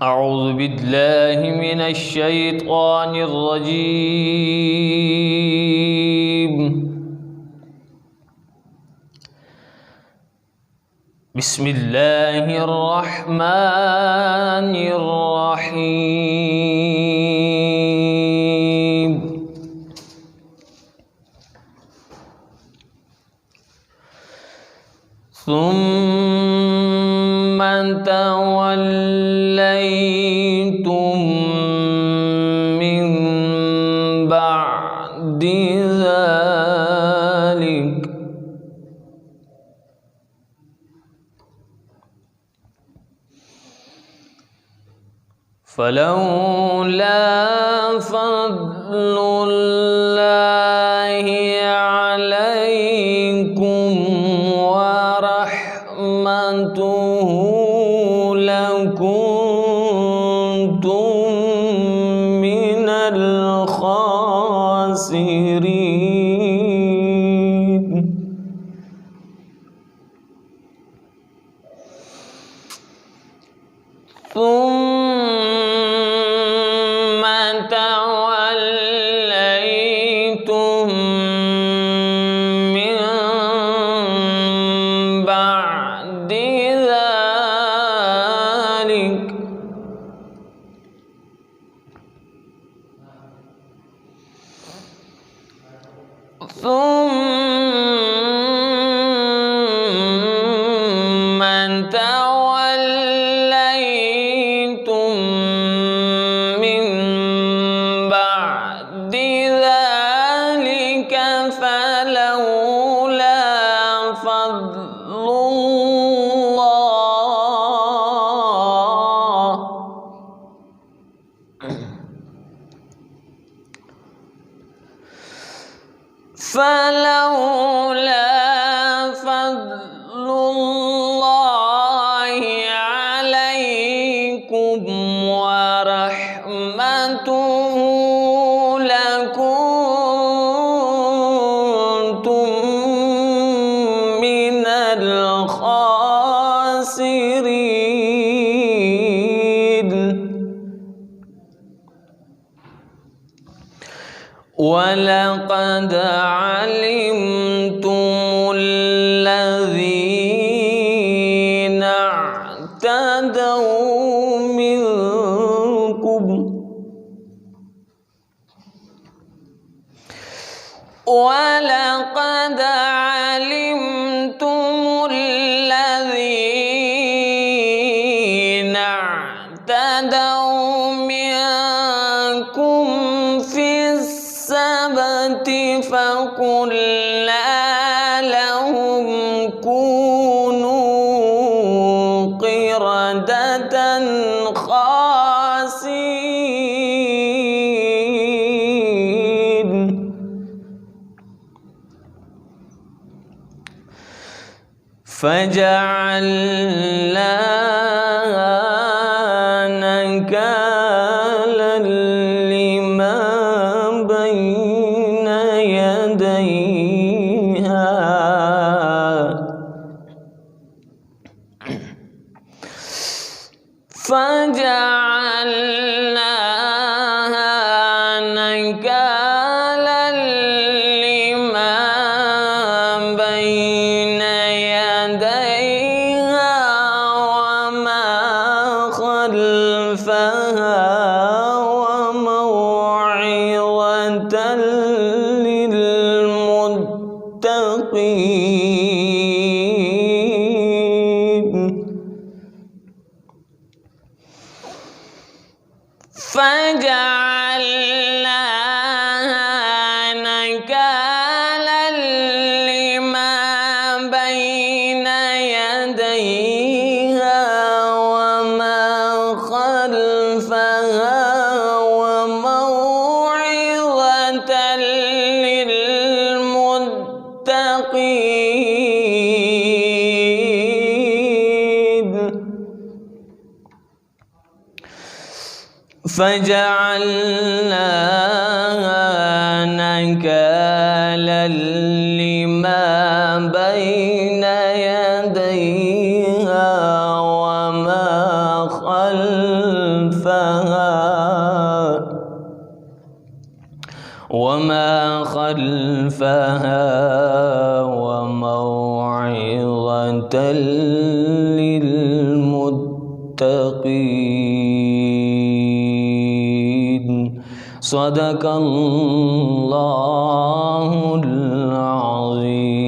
أعوذ بالله من الشيطان الرجيم. بسم الله الرحمن الرحيم. ثم توليتم من بعد ذلك فلولا فضل الله عليكم ورحمته لكنتم من الخاسرين. ثم توليتم من بعد ذلك فلولا فضل الله عليكم ورحمته لكنتم من الخاسرين. ولقد علمتم الذين اعتدوا منكم ولقد علمتم الذين اعتدوا منكم في السبت فقلنا لهم كونوا قردة خاسئين. فجعلناها نكالا لما بين يديها وما خلفها وموعظة للمتقين. فجعلناها نكالا لما بين يديها وما خلفها وموعظة للمتقين. فجعلناها نكالا لما بين يديها وما خلفها وموعظة للمتقين. صدق الله العظيم.